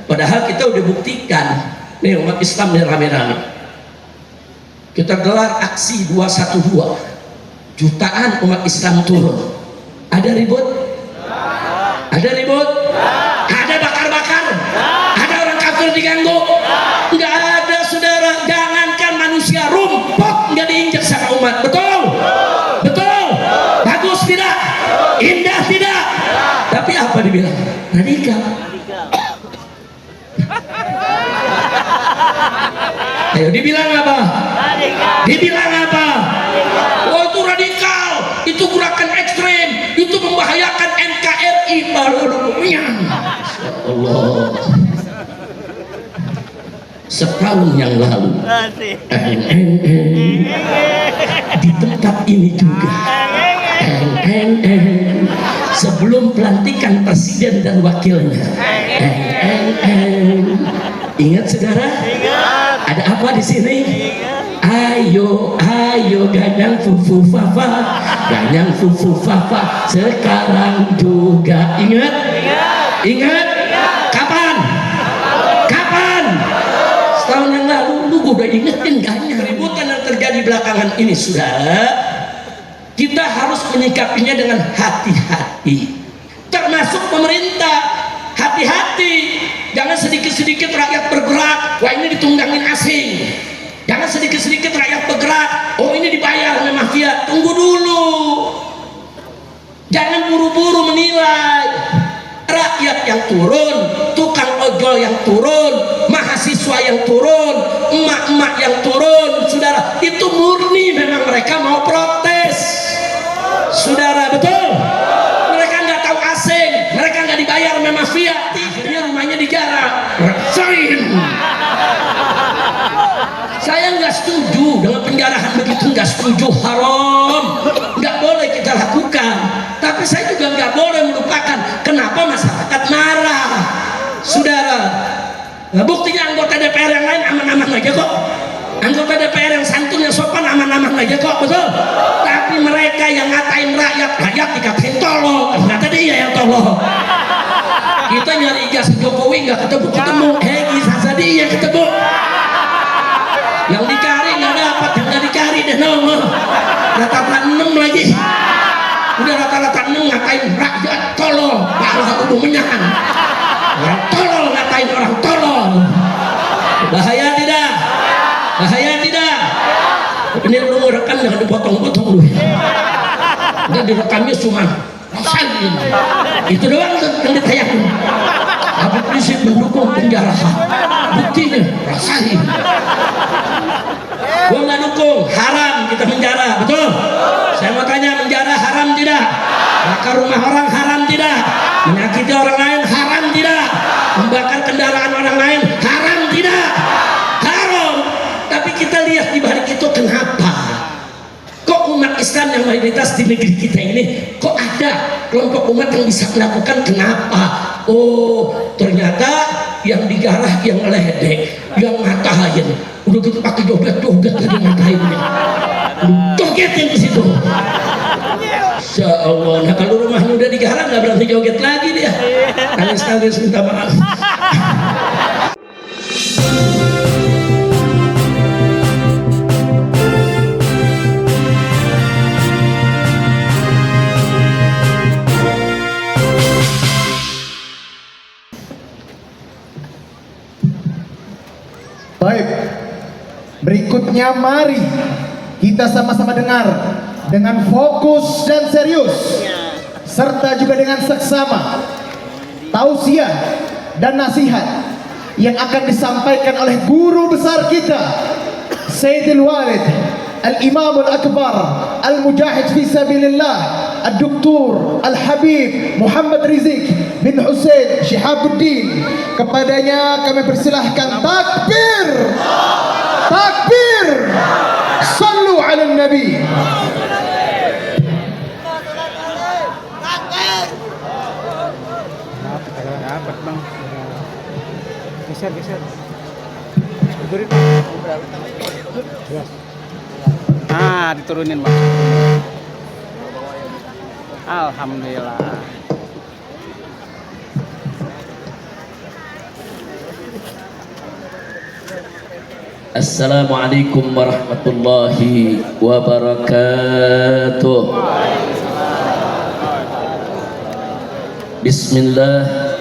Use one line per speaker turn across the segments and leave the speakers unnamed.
Padahal kita udah buktikan nih, umat Islam nih rame-rame kita gelar aksi 212, jutaan umat Islam turun. Ada ribut? Ada ribut? Ada bakar-bakar? Ada orang kafir diganggu? Nggak ada, saudara. Jangankan manusia, rumput nggak diinjak sama umat. Betul? Betul? Bagus tidak? Indah tidak? Tapi apa dibilang? Radikal. Ayo dibilang apa? Dibilang apa? Oh itu radikal, itu gerakan ekstrem, itu membahayakan NKRI. Allah. Setahun yang lalu di tempat ini juga sebelum pelantikan presiden dan wakilnya. Ingat saudara? Ada apa di sini? Ayo, ayo ganyang fufu fafa, ganyang fufu fafa sekarang juga. Ingat? Ingat? Kapan? Kapan? Setahun yang lalu lu udah ingetin ganyang. Keributan yang terjadi belakangan ini, saudara, kita harus menyikapinya dengan hati-hati. Termasuk pemerintah. Hati-hati, jangan sedikit-sedikit rakyat bergerak, wah ini ditunggangin asing. Jangan sedikit-sedikit rakyat bergerak, oh ini dibayar oleh mafia. Tunggu dulu, jangan buru-buru menilai. Rakyat yang turun, tukang ojol yang turun, mahasiswa yang turun, emak-emak yang turun, saudara, itu murni memang mereka mau protes, saudara. Betul? Mereka nggak dibayar sama mafia, akhirnya rumahnya dijarah. Rasain. Saya nggak setuju dengan penjarahan begitu, nggak setuju, haram, nggak boleh kita lakukan. Tapi saya juga nggak boleh melupakan kenapa masyarakat marah, saudara. Nah, buktinya anggota DPR yang lain aman-aman aja kok. Anggota DPR yang santun, yang sopan, aman-aman aja kok, betul. Tapi mereka yang ngatain rakyat dikatain tolol, ternyata dia yang tolol. Kita nyari ijazah Jokowi nggak ketemu, ijazah dia ketemu. Yang dicari nggak dapat, yang nggak dicari deh nongol. Rata-rata 6 lagi. Udah rata-rata 6 ngatain rakyat tolol, malah udah menyahan. Orang tolol ngatain orang tolol. Bahaya tidak? Bahaya tidak? Ini lu mau rekam jangan dipotong-potong dulu. Udah direkamnya cuma rasain. Itu doang yang ditayangin. Habib Rizik mendukung penjarahan. Buktinya rasain. Gua nggak dukung, haram kita menjara, betul? Saya mau tanya, menjara haram tidak? Bakar rumah orang haram tidak? Menyakiti orang lain haram tidak? Membakar kendaraan orang lain haram tidak? Tapi kita lihat di balik itu, kenapa kok umat Islam yang mayoritas di negeri kita ini kok ada kelompok umat yang bisa melakukan? Kenapa? Oh ternyata yang digarah, yang ledek, yang ngatain, udah gitu pakai joget-joget lagi ngatainnya, jogetin di situ. Insya Allah. Nah kalau rumahnya udah digarah nggak berarti joget lagi dia, nangis-nangis minta maaf.
Baik, berikutnya mari kita sama-sama dengar dengan fokus dan serius, serta juga dengan seksama tausiah dan nasihat yang akan disampaikan oleh guru besar kita, Sayyidul Walid Al-Imam Al-Akbar Al-Mujahid fi Sabilillah Al-Doktor Al-Habib Muhammad Rizik bin Hussein Syihabuddin. Kepadanya kami persilahkan. Takbir, takbir, sallu ala nabi.
Geser. Ah, diturunin Mas. Alhamdulillah.
Assalamualaikum warahmatullahi wabarakatuh. Bismillah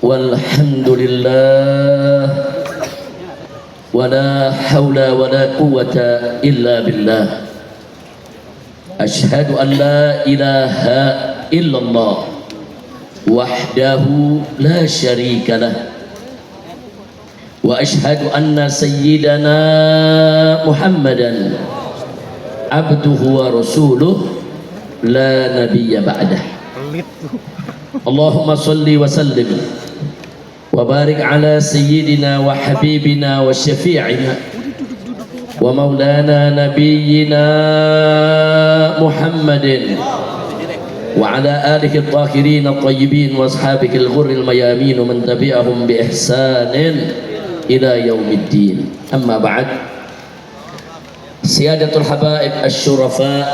walhamdulillah wala hawla wala quwwata illa billah. Ashhadu an la ilaha illallah wahdahu la syarika lah. Wa ashhadu anna sayyidana Muhammadan abduhu wa rasuluh la nabiyya ba'dah. Allahumma salli wa sallim wa barik ala sayyidina wa habibina wa syafi'ina wa maulana nabiyyina Muhammadin wa ala alihi at-tahirin at-tayyibin wa ashabihi al-ghurri al-mayamin wa man tabi'ahum bi ihsanin ila yaumiddin. Amma ba'd. Siyadatul habaib asy-syurafa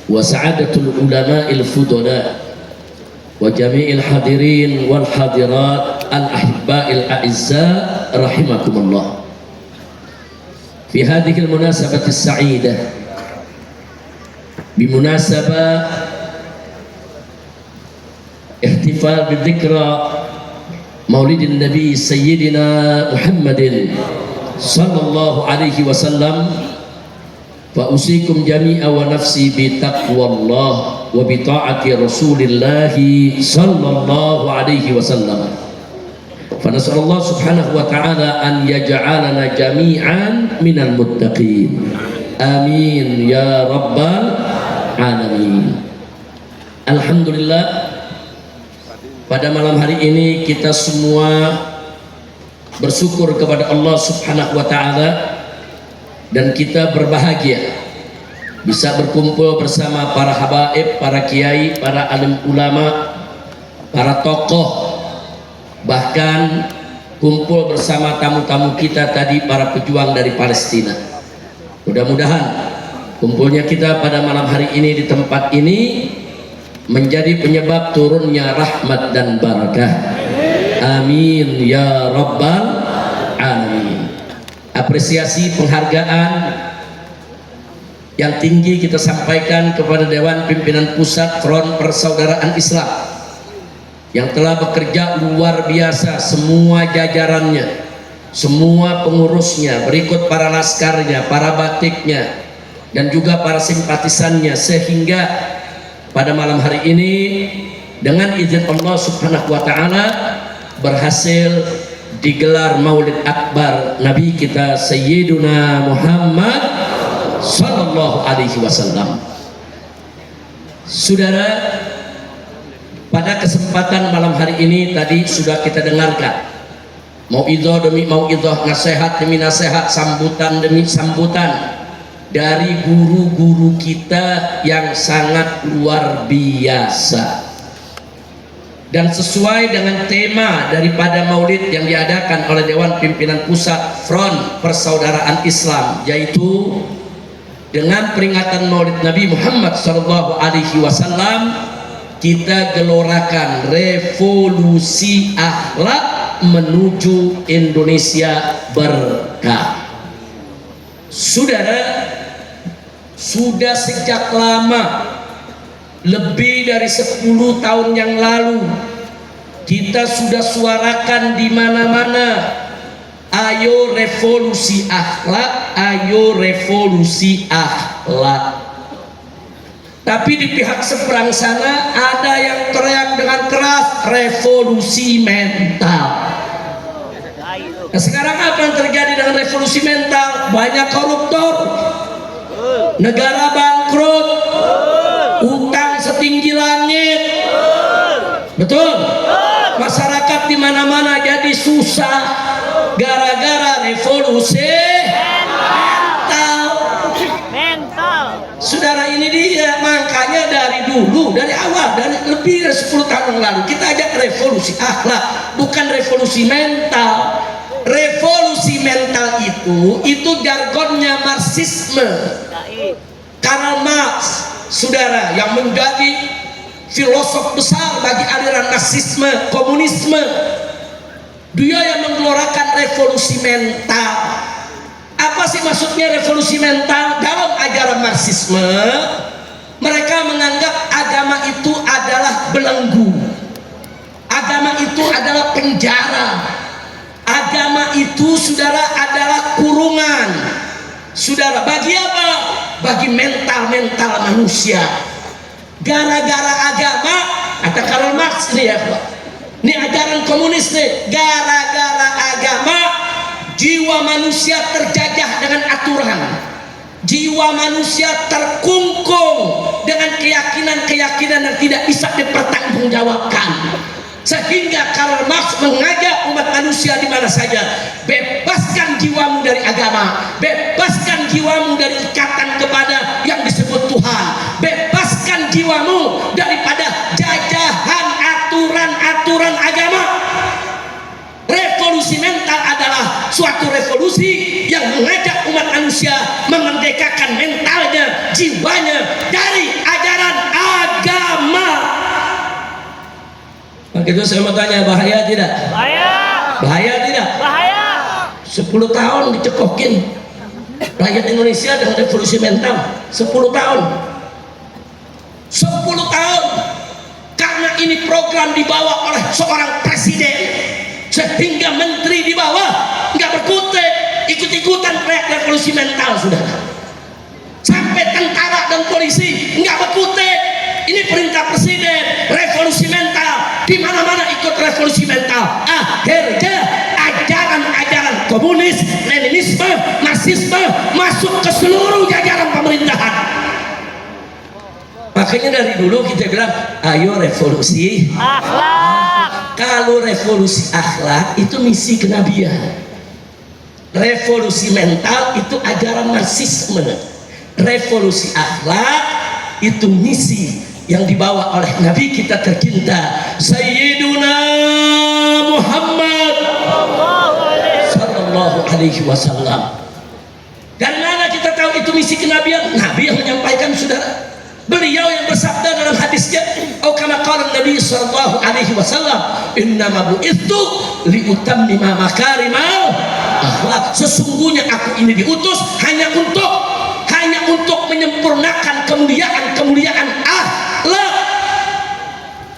wa sa'adatul ulama'il fudala wa jami'il hadirin wal hadirat al-ahibba'il a'izza rahimakumullah. Fi hadhihi al-munasabati as-sa'idah bimunasabah ihtifal bidhikra Maulidin Nabi Sayyidina Muhammadin sallallahu alaihi wasallam, fa usikum jami'a wa nafsi bi taqwallah wa bi ta'ati Rasulillah sallallahu alaihi wasallam. Fa nas'alullah subhanahu wa ta'ala an yaj'alana jami'an minal muttaqin. Amin ya rabbal alamin. Alhamdulillah, pada malam hari ini kita semua bersyukur kepada Allah Subhanahu wa taala dan kita berbahagia bisa berkumpul bersama para habaib, para kiai, para alim ulama, para tokoh, bahkan kumpul bersama tamu-tamu kita tadi, para pejuang dari Palestina. Mudah-mudahan kumpulnya kita pada malam hari ini di tempat ini menjadi penyebab turunnya rahmat dan barakah. Amin ya rabbal alamin. Apresiasi penghargaan yang tinggi kita sampaikan kepada Dewan Pimpinan Pusat Front Persaudaraan Islam yang telah bekerja luar biasa, semua jajarannya, semua pengurusnya, berikut para laskarnya, para batiknya, dan juga para simpatisannya, sehingga pada malam hari ini dengan izin Allah Subhanahu wa taala berhasil digelar Maulid Akbar Nabi kita Sayyiduna Muhammad sallallahu alaihi wasallam. Saudara, pada kesempatan malam hari ini tadi sudah kita dengarkan mauidhah demi mauidhah, nasihat demi nasihat, sambutan demi sambutan dari guru-guru kita yang sangat luar biasa, dan sesuai dengan tema daripada maulid yang diadakan oleh Dewan Pimpinan Pusat Front Persaudaraan Islam, yaitu dengan peringatan maulid Nabi Muhammad SAW, kita gelorakan revolusi akhlak menuju Indonesia berkah. Saudara, sudah sejak lama, lebih dari 10 tahun yang lalu, kita sudah suarakan di mana-mana, ayo revolusi akhlak, ayo revolusi akhlak. Tapi di pihak seberang sana ada yang teriak dengan keras, revolusi mental. Nah, sekarang apa yang terjadi dengan revolusi mental? Banyak koruptor, negara bangkrut, utang setinggi langit, betul? Masyarakat di mana-mana jadi susah gara-gara revolusi mental. Saudara, ini dia, makanya dari dulu, dari awal, dari lebih dari 10 tahun yang lalu kita ajak revolusi akhlak, bukan revolusi mental. Revolusi mental itu jargonnya Marxisme. Karl Marx, saudara, yang menjadi filosof besar bagi aliran Marxisme, komunisme. Dia yang menggelorakan revolusi mental. Apa sih maksudnya revolusi mental? Dalam ajaran Marxisme, mereka menganggap agama itu adalah belenggu, agama itu adalah penjara, agama itu saudara adalah kurungan. Saudara, bagi apa? Bagi mental-mental manusia. Gara-gara agama, kata Karl Marx nih ya, ini ajaran komunis nih. Gara-gara agama, jiwa manusia terjajah dengan aturan, jiwa manusia terkungkung dengan keyakinan-keyakinan yang tidak bisa dipertanggungjawabkan. Sehingga Karl Marx mengajak umat manusia di mana saja, bebaskan jiwamu dari agama, bebaskan jiwamu dari ikatan kepada yang disebut Tuhan, bebaskan jiwamu daripada jajahan aturan-aturan agama. Revolusi mental adalah suatu revolusi yang mengajak umat manusia memerdekakan mentalnya, jiwanya dari ajaran agama. Begitu saya mau tanya, bahaya tidak?
Bahaya.
Bahaya tidak?
Bahaya.
10 tahun dicekokin rakyat Indonesia dengan revolusi mental. 10 tahun. 10 tahun. Karena ini program dibawa oleh seorang presiden, sehingga menteri di bawah nggak berkutik, ikut-ikutan revolusi mental, sudah. Sampai tentara dan polisi nggak berkutik. Ini perintah presiden, revolusi mental. Di mana-mana ikut revolusi mental. Akhirnya ajaran-ajaran komunis, Leninisme, Marxisme masuk ke seluruh jajaran pemerintahan. Makanya dari dulu kita bilang, ayo revolusi
Akhlak.
Kalau revolusi akhlak itu misi kenabian. Revolusi mental itu ajaran Marxisme. Revolusi akhlak itu misi yang dibawa oleh Nabi kita tercinta Sayyiduna Muhammad Sallallahu Alaihi Wasallam. Dari mana kita tahu itu misi kenabian? Nabi yang menyampaikan, saudara. Beliau yang bersabda dalam hadisnya, "Au kama qala Nabi sallallahu alaihi wasallam, innama bu'itsu liutammima makarimal akhlak." Sesungguhnya aku ini diutus hanya untuk menyempurnakan kemuliaan akhlak.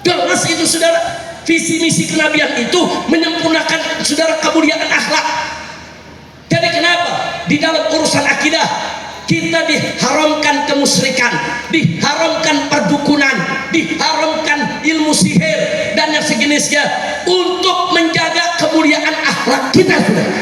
Jelas itu, saudara. Visi misi kenabian itu menyempurnakan, saudara, kemuliaan akhlak. Jadi kenapa di dalam urusan akidah kita diharamkan kemusyrikan, diharamkan perdukunan, diharamkan ilmu sihir dan yang sejenisnya untuk menjaga kemuliaan akhlak kita, saudara.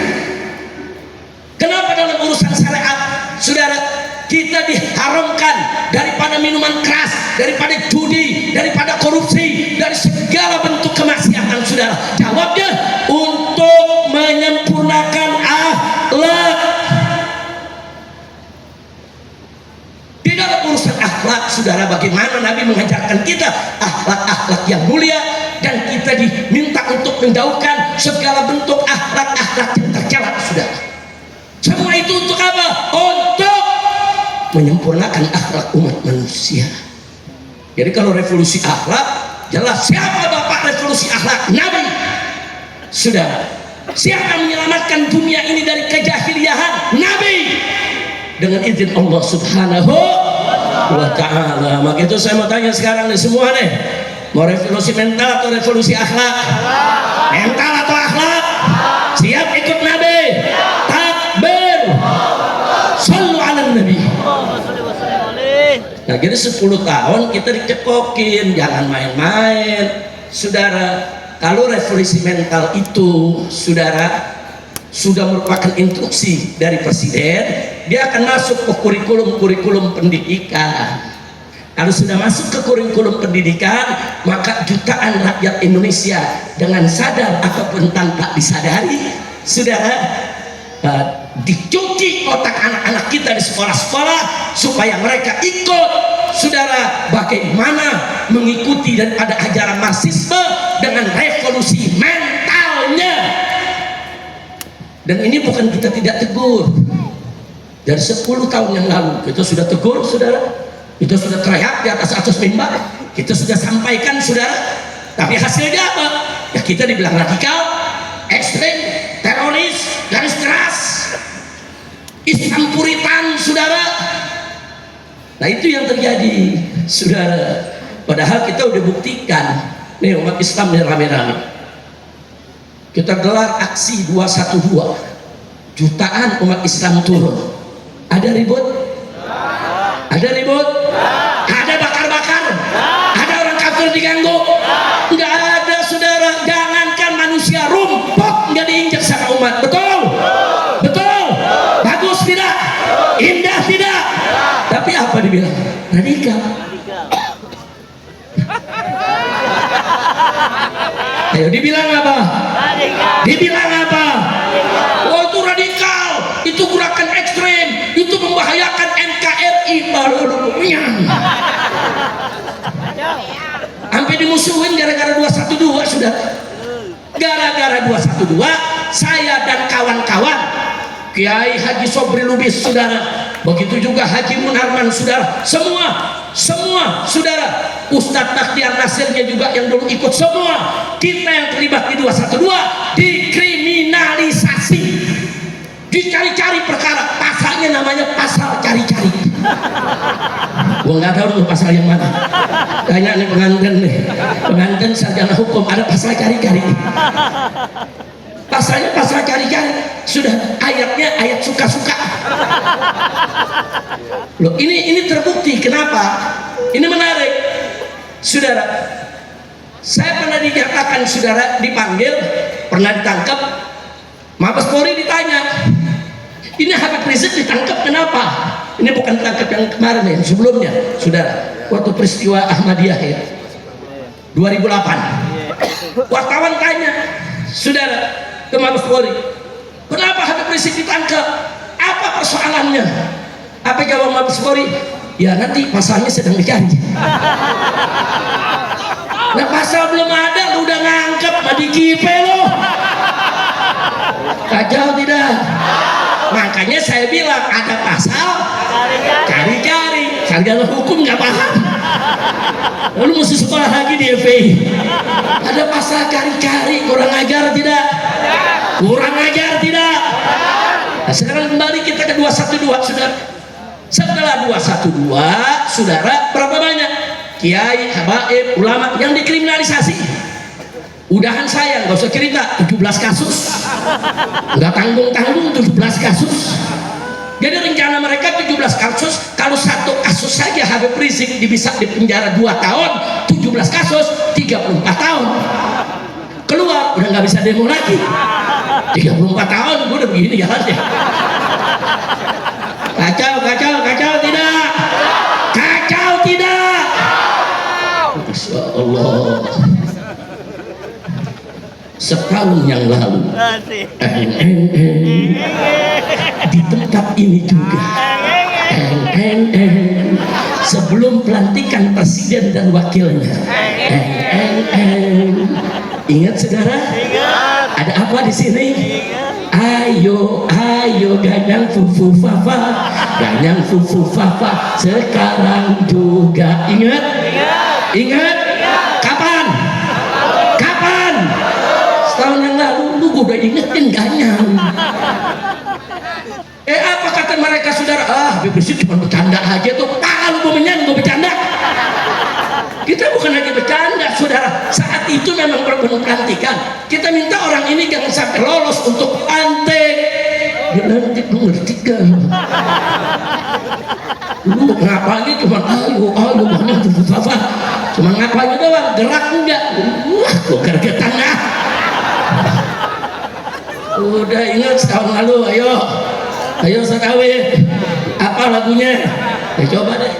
Kenapa dalam urusan syariat, saudara, kita diharamkan daripada minuman keras, daripada judi, daripada korupsi, dari segala bentuk kemaksiatan, saudara? Jawabnya untuk menyempurnakan akhlak. Di dalam urusan akhlak, saudara, bagaimana Nabi mengajarkan kita akhlak-akhlak yang mulia, dan kita diminta untuk menjauhkan segala bentuk akhlak-akhlak yang tercela, saudara. Semua itu untuk apa? Untuk menyempurnakan akhlak umat manusia. Jadi kalau revolusi akhlak, jelas siapa bapak revolusi akhlak? Nabi. Saudara, siapa menyelamatkan dunia ini dari kejahiliahan? Nabi. Dengan izin Allah Subhanahu wa ta'ala. Maka itu saya mau tanya sekarang nih semua nih, mau revolusi mental atau revolusi akhlak? Mental atau akhlak? Siap ikut Nabi? Takbir. Sallu ala Nabi. Nah, jadi 10 tahun kita dicekokin, jangan main-main, saudara. Kalau revolusi mental itu, saudara, sudah merupakan instruksi dari presiden, dia akan masuk ke kurikulum pendidikan. Kalau sudah masuk ke kurikulum pendidikan, maka jutaan rakyat Indonesia dengan sadar ataupun tanpa disadari, saudara, dicuci otak anak-anak kita di sekolah-sekolah supaya mereka ikut, saudara, bagaimana mengikuti daripada ajaran Marxisme dengan revolusi mentalnya. Dan ini bukan kita tidak tegur. Dari 10 tahun yang lalu kita sudah tegur, saudara. Kita sudah teriak di atas mimbar, kita sudah sampaikan, saudara. Tapi hasilnya apa? Ya kita dibilang radikal, ekstrem, teroris, garis keras, Islam puritan, saudara. Nah itu yang terjadi, saudara. Padahal kita udah buktikan, nih umat Islam nih rame-rame. Kita gelar aksi 212, jutaan umat Islam turun. Ada ribut? Ada ribut? Ada bakar-bakar? Ada orang kafir diganggu? Nggak ada, saudara. Jangankan manusia, rumput nggak diinjak sama umat. Betul? Betul? Bagus tidak? Indah tidak? Tapi apa dibilang? Radikal. Ayo dibilang apa? Dibilang apa? Oh itu radikal, itu gerakan ekstrem, itu membahayakan NKRI. Sampai dimusuhin gara-gara 212, sudah. Gara-gara 212, saya dan kawan-kawan Kiai Haji Sobri Lubis, saudara, begitu juga Haji Munarman, saudara, semua saudara, Ustadz Bakhtiar Nasirnya juga yang dulu ikut, semua kita yang terlibat di 212 dikriminalisasi, dicari-cari perkara. Pasalnya namanya pasal cari-cari. Gua nggak tahu pasal yang mana. Tanya nih pengantin sarjana hukum, ada pasal cari-cari. Pasalnya pasal cari-cari, sudah ayatnya ayat suka-suka. Loh, ini terbukti. Kenapa? Ini menarik, saudara. Saya pernah dinyatakan, saudara, dipanggil, pernah ditangkap. Mabes Polri ditanya, ini Habib Rizik ditangkap kenapa? Ini bukan tangkap yang kemarin, yang sebelumnya, saudara, waktu peristiwa Ahmadiyah ya, 2008. Wartawan tanya, saudara, ke Mabes Polri, kenapa Habib Rizik ditangkap? Apa persoalannya? Apa jawab Mabes Polri? Ya nanti pasalnya sedang dicari. Nah pasal belum ada, lu udah ngangkep, mah dikipe lo. Kacau tidak? Makanya saya bilang ada pasal cari-cari. Sarjana hukum nggak paham. Lu mesti sekolah lagi di FPI. Ada pasal cari-cari, kurang ajar tidak? Kurang ajar tidak? Nah, sekarang kembali kita ke 212, saudara. Setelah 212, saudara, berapa banyak kiai, habaib, ulama yang dikriminalisasi? Udahan saya, nggak usah cerita, 17 kasus. Nggak tanggung-tanggung 17 kasus. Jadi rencana mereka 17 kasus, kalau satu kasus saja Habib Rizik bisa dipenjara 2 tahun, 17 kasus 34 tahun. Keluar udah nggak bisa demo lagi. 34 tahun gue udah begini jalannya. Kacau tidak? Kacau tidak? Masya Allah. Setahun yang lalu di tempat ini juga sebelum pelantikan presiden dan wakilnya, ingat saudara? Ada apa di sini? Ayo ganyang fufu fafa, ganyang fufu fafa sekarang juga. Ingat? Kapan? Setahun yang lalu lu udah ingetin ganyang. Apa kata mereka, saudara? Habib Rizik cuma bercanda aja tuh. Kalau mau menyan gue bercanda. Kita bukan lagi bercanda, saudara. Saat itu memang berbunyi pelantikan. Kita minta orang ini jangan sampai lolos untuk lantik. Dilantik lu ngerti gak? Lu ngapain cuma ayo banyak tuh apa? Cuma ngapain doang, gerak enggak? Wah, gua gergetan dah. Udah ingat setahun lalu, ayo Sakawi, apa lagunya? Ya coba deh.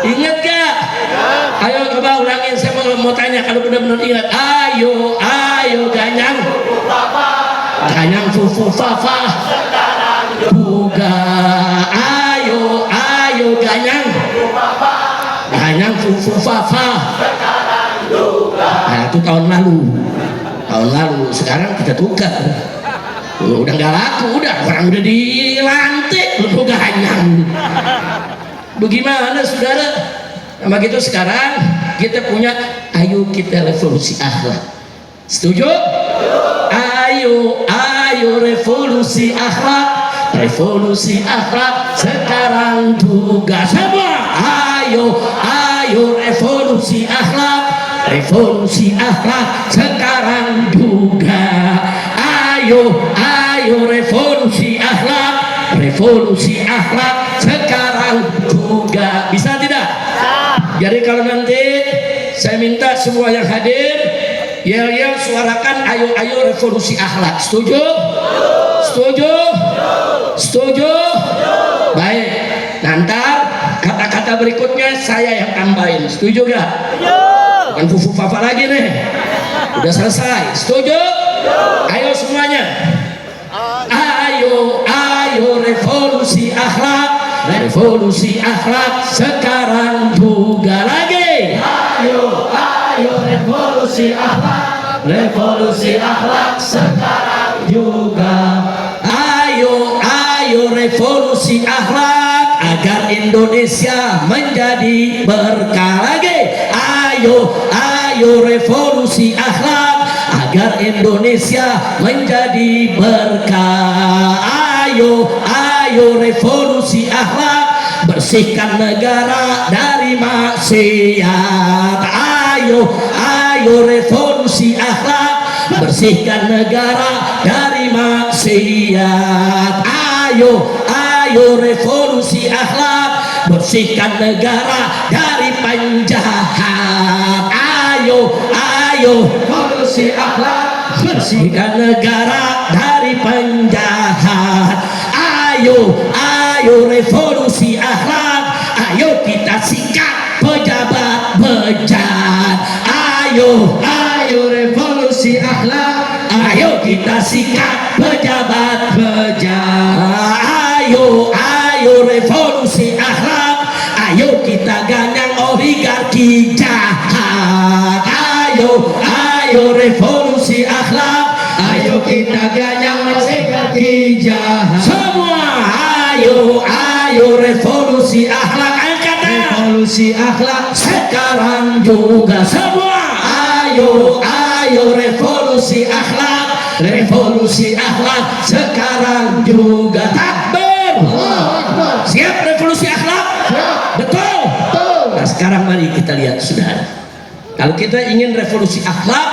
Ingat gak? Ayo coba ulangin, saya mau tanya kalau benar-benar ingat. Ayo ganyang fufu fafa buga. Ayo ganyang fufu fafa. Nah itu tahun lalu. Sekarang kita tukar. Udah nggak laku, orang udah dilantik, lu ganyang. Bagaimana saudara? Nah begitu sekarang kita punya, ayo kita revolusi akhlak. Setuju? Ayo revolusi akhlak, revolusi akhlak sekarang juga semua. Ayo revolusi akhlak, revolusi akhlak sekarang juga. Ayo revolusi akhlak, revolusi akhlak sekarang juga. Bisa tidak? Jadi kalau nanti saya minta semua yang hadir yel-yel suarakan ayo revolusi akhlak. Setuju? Setuju? Setuju? Baik. Nanti kata-kata berikutnya saya yang tambahin. Setuju gak? Bukan fufu fafa lagi nih. Udah selesai. Setuju? Ayo semuanya. Ayo revolusi akhlak, revolusi akhlak sekarang juga lagi. Ayo revolusi akhlak, revolusi akhlak sekarang juga. Ayo revolusi akhlak agar Indonesia menjadi berkah lagi. Ayo revolusi akhlak agar Indonesia menjadi berkah. Ayo revolusi akhlak, bersihkan negara dari maksiat. Ayo revolusi akhlak, bersihkan negara dari maksiat. Ayo revolusi akhlak, bersihkan negara dari penjahat. Ayo revolusi akhlak, bersihkan negara dari penjahat. Ayo revolusi akhlak, ayo kita sikat pejabat bejat. Ayo revolusi akhlak, ayo kita sikat pejabat bejat. Ayo revolusi akhlak, ayo kita ganyang oligarki jahat. Ayo revolusi akhlak, ayo kita ganyang oligarki jahat. Semua ayo revolusi akhlak. Angkat revolusi akhlak sekarang juga semua. Ayo revolusi akhlak, revolusi akhlak sekarang juga. Takbir. Siap revolusi akhlak? Betul. Nah sekarang mari kita lihat saudara. Kalau kita ingin revolusi akhlak,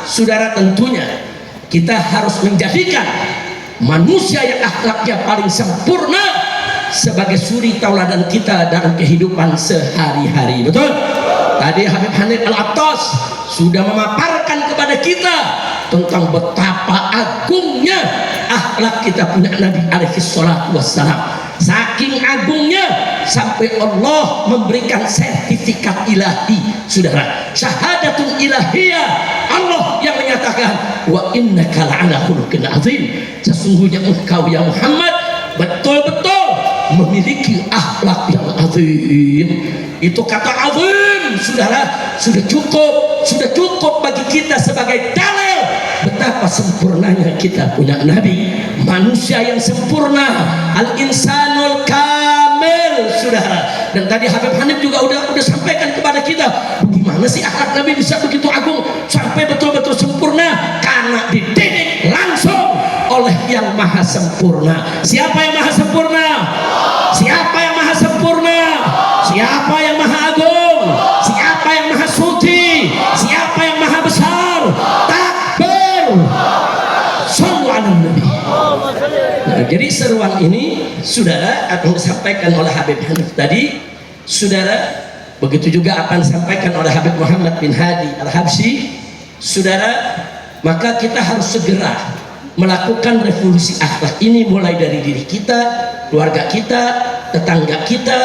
saudara, tentunya kita harus menjadikan manusia yang akhlaknya paling sempurna sebagai suri tauladan kita dalam kehidupan sehari-hari. Betul? Tadi Habib Hanif Al-Attas sudah memaparkan kepada kita tentang betapa agungnya akhlak kita punya Nabi alaihi salatu wassalam. Saking agungnya sampai Allah memberikan sertifikat ilahi, saudara, syahadatul ilahiyah. Allah yang menyatakan wa innaka la'ala khuluqin azim, sesungguhnya engkau ya Muhammad betul-betul memiliki akhlak yang azim. Itu kata azim, saudara, sudah cukup bagi kita sebagai dalil betapa sempurnanya kita punya Nabi, manusia yang sempurna, al-insanul kamil, saudara. Dan tadi Habib Hanif juga udah sampaikan kepada kita, bagaimana sih akhlak Nabi bisa begitu agung sampai betul-betul sempurna? Karena dididik langsung oleh yang maha sempurna. Siapa yang maha sempurna? Siapa yang maha sempurna? Siapa yang maha agung? Siapa yang maha suci? Siapa yang maha besar? Takbir. Shallu ala Nabi. Nah, jadi seruan ini saudara akan disampaikan oleh Habib Hanif tadi, saudara, begitu juga akan disampaikan oleh Habib Muhammad bin Hadi Al-Habsyi, saudara. Maka kita harus segera melakukan revolusi akhlak ini, mulai dari diri kita, keluarga kita, tetangga kita,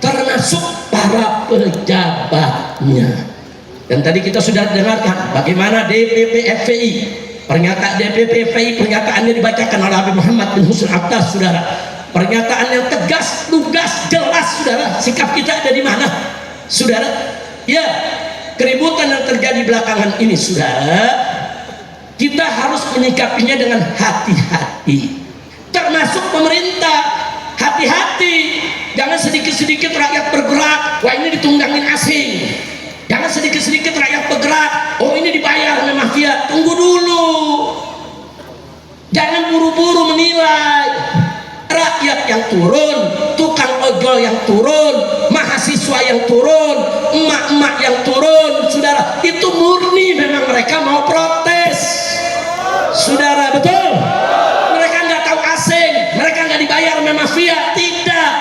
termasuk para pejabatnya. Dan tadi kita sudah dengarkan bagaimana DPP FPI, pernyataan DPP FPI, pernyataannya dibacakan oleh Habib Muhammad bin Husain Attas, saudara. Pernyataan yang tegas, lugas, jelas, saudara. Sikap kita ada di mana, saudara? Ya, keributan yang terjadi belakangan ini, saudara, kita harus menyikapinya dengan hati-hati. Termasuk pemerintah, hati-hati. Jangan sedikit-sedikit rakyat bergerak, wah ini ditunggangin asing. Jangan sedikit-sedikit rakyat bergerak, oh ini dibayar oleh mafia. Tunggu dulu, jangan buru-buru menilai. Rakyat yang turun, tukang ojol yang turun, mahasiswa yang turun, emak-emak yang turun, saudara, itu murni memang mereka mau protes, saudara, betul. Mereka nggak tahu asing, mereka nggak dibayar oleh mafia, tidak.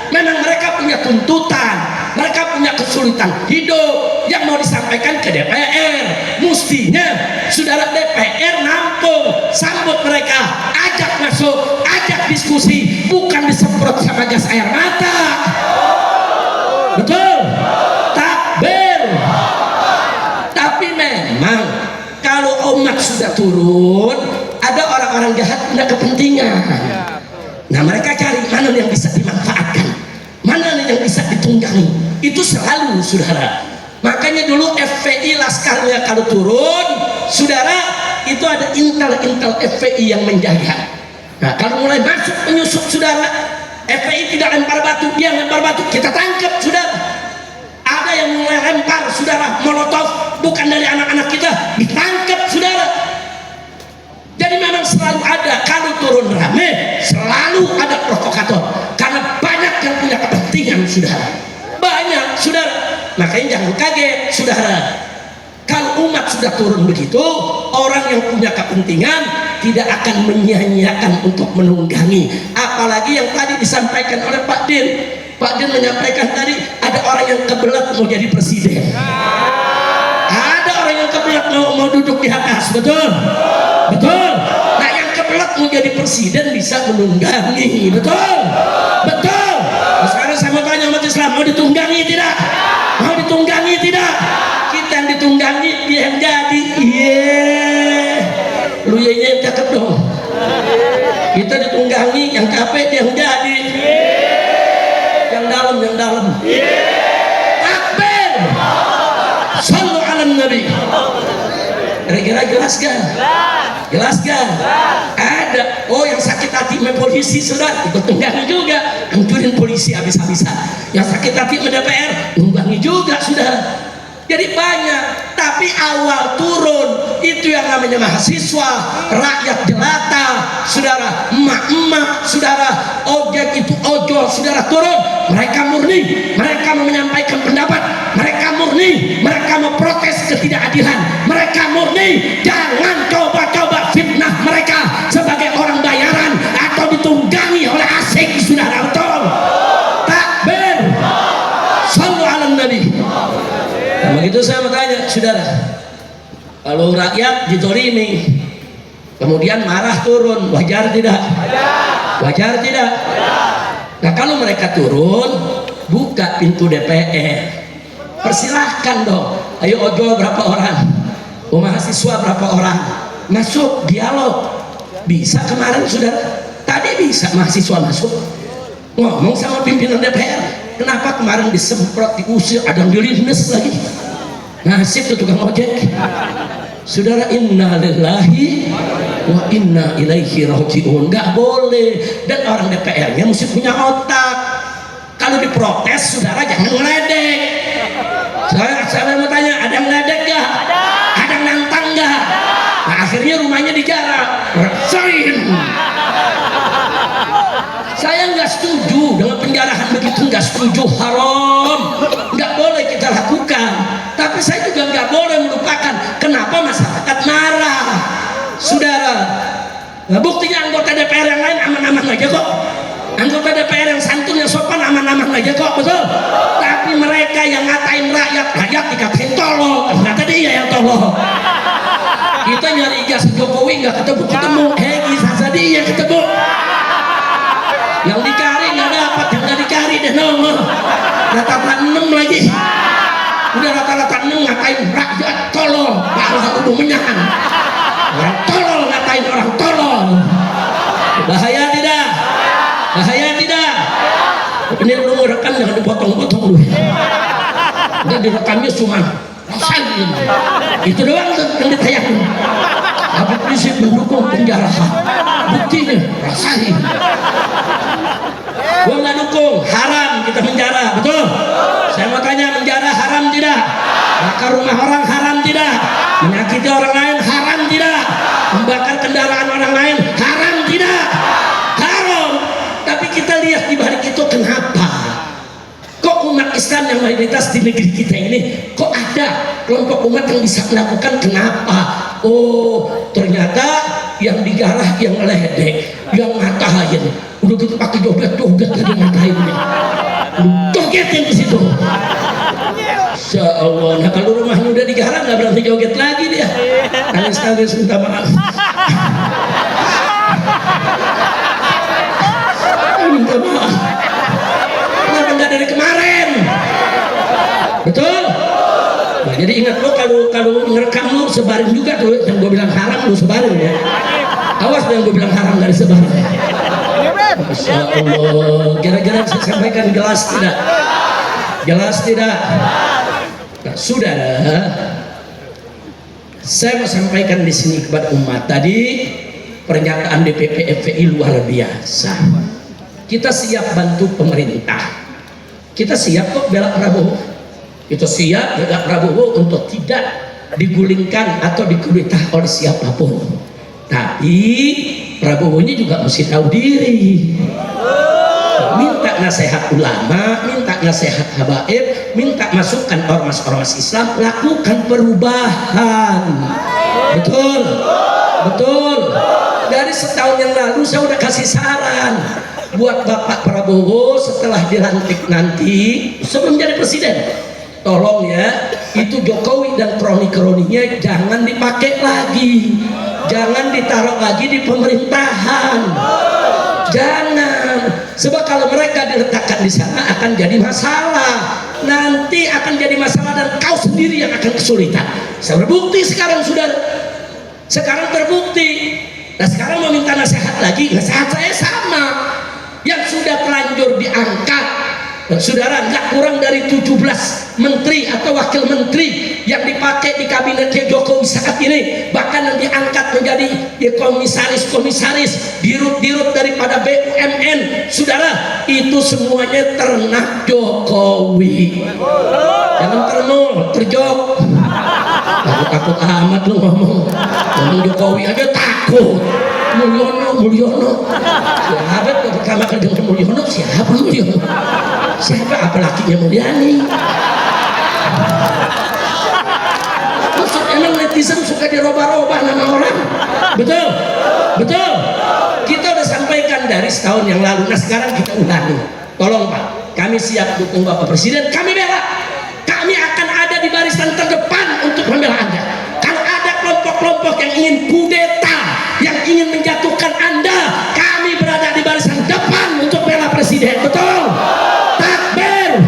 Memang mereka punya tuntutan, mereka punya kesulitan hidup yang mau disampaikan ke DPR. Mestinya saudara DPR nampung, sambut mereka, ajak masuk, ajak diskusi, bukan disemprot sama gas air mata. Betul? Takbir. Tapi memang kalau umat sudah turun, ada orang-orang jahat punya kepentingan. Nah, mereka cari mana yang bisa dimanfaatkan, mana yang bisa ditunggangi. Itu selalu, saudara. Makanya dulu FPI Laskarnya kalau turun, saudara, itu ada intel FPI yang menjaga. Nah, kalau mulai masuk penyusup, saudara, FPI tidak lempar batu, dia lempar batu, kita tangkap, saudara. Ada yang mulai lempar, saudara, molotov, bukan dari anak-anak kita, ditangkap, saudara. Jadi memang selalu ada, kalau turun rame selalu ada provokator, karena banyak yang punya kepentingan, saudara, banyak, saudara. Makanya jangan kaget, saudara, kalau umat sudah turun begitu, orang yang punya kepentingan tidak akan menyia-nyiakan untuk menunggangi. Apalagi yang tadi disampaikan oleh Pak Din menyampaikan tadi, ada orang yang kebelet mau jadi presiden, ada orang yang kebelet mau duduk di atas, betul? Betul. Nah, yang kebelet mau jadi presiden bisa menunggangi, betul? Betul. Nah, sekarang saya mau tanya umat Islam, mau ditunggangi tidak? Mau ditunggangi tidak? Kita yang ditunggangi, dia yang jadi. Lu yang cakep dong. Kita ditunggangi, yang capek dia yang jadi. Yang dalam. Takbir. Sallu ala Nabi. Kira-kira jelas kan? Jelas kan? Ada, oh yang sakit hati sama polisi, saudara, ikut tunggangi juga, hancurin polisi habis-habisan. Yang sakit hati sama DPR, tunggangi juga, saudara. Jadi banyak, tapi awal turun itu yang namanya mahasiswa, rakyat jelata, saudara, emak-emak, saudara, ojek itu ojol, saudara, turun. Mereka murni, mereka mau menyampaikan pendapat, mereka murni, mereka mau protes ketidakadilan, mereka murni. Jangan coba-coba fitnah mereka sebagai orang bayaran atau ditunggangi oleh asing, saudara, betul? Takbir. Sallu ala Nabi. Nah, begitu saya mau tanya, saudara, kalau rakyat dizolimi kemudian marah turun, wajar tidak? Wajar tidak? Nah, kalau mereka turun, buka pintu DPR, persilahkan dong. Ayo ojol berapa orang, mahasiswa berapa orang, masuk dialog. Bisa kemarin, saudara, tadi bisa mahasiswa masuk ngomong sama pimpinan DPR. Kenapa kemarin disemprot, diusir, ada yang dilindes lagi. Nasib tuh tukang ojek. Saudara, inna lillahi wa inna ilaihi raji'un. Nggak boleh. Dan orang DPR-nya mesti punya otak. Kalau diprotes, saudara, jangan ngeledek. Saya mau tanya, ada yang ngeledek nggak? Ada yang nantang nggak? Nah, akhirnya rumahnya dijarah. Rasain. Saya nggak setuju dengan penjarahan begitu, nggak setuju, haram, nggak boleh kita lakukan. Tapi saya juga nggak boleh melupakan kenapa masyarakat marah, saudara. Nah, buktinya anggota DPR yang lain aman-aman aja kok, anggota DPR yang santun, yang sopan, aman-aman aja kok, betul. Tapi mereka yang ngatain rakyat dikatain tolol, ternyata dia yang tolol. Kita nyari ijazah Jokowi nggak ketemu, ijazah dia ketemu. Yang dicari nggak dapat, yang nggak dicari deh nongol. Rata-rata 6 lagi. Udah rata-rata 6 ngatain rakyat tolol, malah udah menyahan. Orang tolol ngatain orang tolol. Bahaya tidak? Bahaya tidak? Ini lu rekam jangan dipotong-potong dulu. Udah direkamnya cuma rasain. Itu doang tuh yang ditayangin. Tapi prinsip mendukung penjarahan. Buktinya rasain. Gua nggak dukung, haram kita menjara, betul? Saya mau tanya, menjara haram tidak? Bakar rumah orang haram tidak? Menyakiti orang lain haram tidak? Membakar kendaraan orang lain haram tidak? Haram. Tapi kita lihat di balik itu kenapa? Kok umat Islam yang mayoritas di negeri kita ini kok ada kelompok umat yang bisa melakukan? Kenapa? Oh, ternyata yang digarah yang ledek, yang ngatain, udah gitu pakai joget lagi ngatain nih, jogetin di situ. Insya Allah. Nah kalau rumahnya udah digarah nggak berarti joget lagi dia. Nangis minta maaf. Minta maaf. Kenapa nggak dari kemarin? Betul? Nah, jadi ingat lo kalau ngerekam lo sebarin juga tuh yang gue bilang haram lo sebarin ya. Awas yang gue bilang haram dari sebarin. Masya Allah. Kira-kira saya sampaikan jelas tidak? Jelas tidak? Nah, saudara, saya mau sampaikan di sini kepada umat tadi pernyataan DPP FPI luar biasa. Kita siap bantu pemerintah. Kita siap kok bela Prabowo. Itu siap bela Prabowo untuk tidak digulingkan atau dikudeta oleh siapapun. Tapi Prabowo ini juga mesti tahu diri. Minta nasihat ulama, minta nasihat habaib, minta masukan ormas-ormas Islam, lakukan perubahan. Betul, betul. Dari setahun yang lalu saya udah kasih saran buat Bapak Prabowo setelah dilantik nanti sebelum jadi presiden. Tolong ya, itu Jokowi dan kroni-kroninya jangan dipakai lagi, jangan ditaruh lagi di pemerintahan. Jangan, sebab kalau mereka diletakkan di sana akan jadi masalah. Nanti akan jadi masalah dan kau sendiri yang akan kesulitan. Saya berbukti sekarang sudah, sekarang terbukti. Nah sekarang mau minta nasihat lagi, nasihat saya sama. Yang sudah telanjur diangkat, saudara, nggak kurang dari 17 menteri atau wakil menteri yang dipakai di kabinetnya Jokowi saat ini, bahkan yang diangkat menjadi komisaris-komisaris, dirut-dirut daripada BUMN, saudara, itu semuanya ternak Jokowi. Jangan terjok. Takut amat lu ngomong Jokowi aja takut. Mulyono siapa pertama kali dengar Mulyono? Siapa Mulyono? Siapa? Apalakinya Mulyani? Maksud emang netizen suka diroba-roba nama orang? Betul? Betul? Kita udah sampaikan dari setahun yang lalu. Nah sekarang kita ulangi. Tolong Pak, kami siap dukung Bapak Presiden. Kami bela. Kami akan ada di barisan terdepan untuk membela Anda. Kalau ada kelompok-kelompok yang ingin kudeta, yang ingin menjatuhkan Anda, kami berada di barisan depan untuk bela Presiden. Betul? Takbir.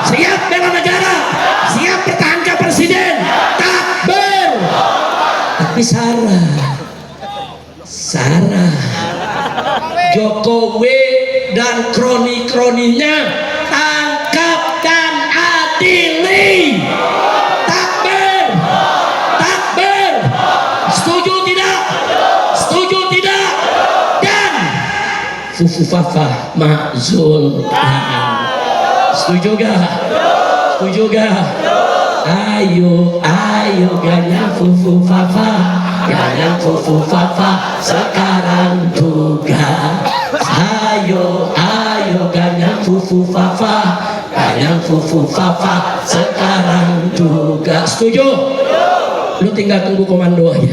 Siap bela negara, siap pertahankan Presiden. Takbir. Tapi Sarah Jokowi dan kroni-kroninya tangkap dan adili. Takbir. Takbir. Setuju tidak? Setuju tidak? Dan fufu fafa ma'zul. Setuju gak? Setuju gak? Ayo ganyang fufu fafa, ganyang fufu fafa sekarang juga. Ayo ganyang fufu fafa, ganyang fufu fafa sekarang juga. Setuju? Lu tinggal tunggu komando aja.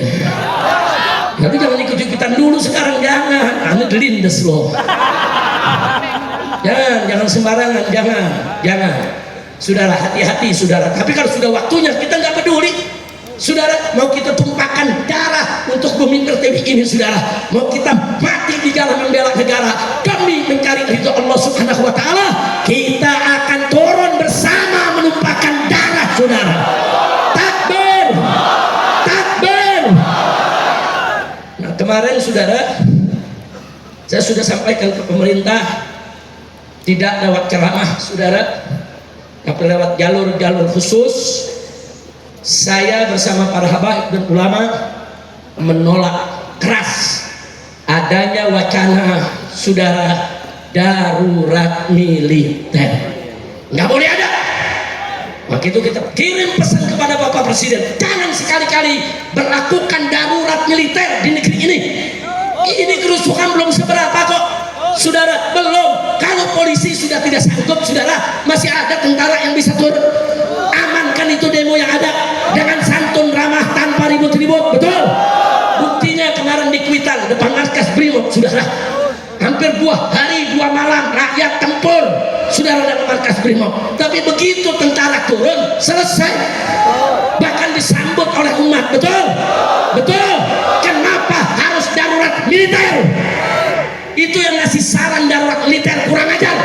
Tapi jangan ikut-ikutan dulu sekarang, jangan. Anda gelindes loh. Jangan sembarangan, jangan. Saudara, hati-hati saudara. Tapi kalau sudah waktunya kita nggak peduli. Saudara, mau kita tumpahkan darah untuk bumi pertiwi ini, saudara. Mau kita mati di jalan membela negara demi mencari ridho Allah Subhanahu wa taala, kita akan turun bersama menumpahkan darah, saudara. Takbir. Takbir. Nah, kemarin saudara, saya sudah sampaikan ke pemerintah, tidak lewat ceramah, saudara, tapi lewat jalur-jalur khusus. Saya bersama para habaib dan ulama menolak keras adanya wacana, saudara, darurat militer. Nggak boleh ada. Maka itu kita kirim pesan kepada Bapak Presiden, jangan sekali-kali berlakukan darurat militer di negeri ini. Ini kerusuhan belum seberapa kok, saudara, belum. Kalau polisi sudah tidak sanggup, saudara, masih ada tentara yang bisa turun. Amankan itu demo yang ada dengan santun ramah tanpa ribut-ribut, betul. Buktinya kemarin di Kuitang depan markas Brimob, saudara, hampir 2 hari 2 malam rakyat tempur, saudara, dalam markas Brimob. Tapi begitu tentara turun, selesai. Bahkan disambut oleh umat, betul, betul. Kenapa harus darurat militer? Itu yang ngasih saran darurat militer kurang ajar.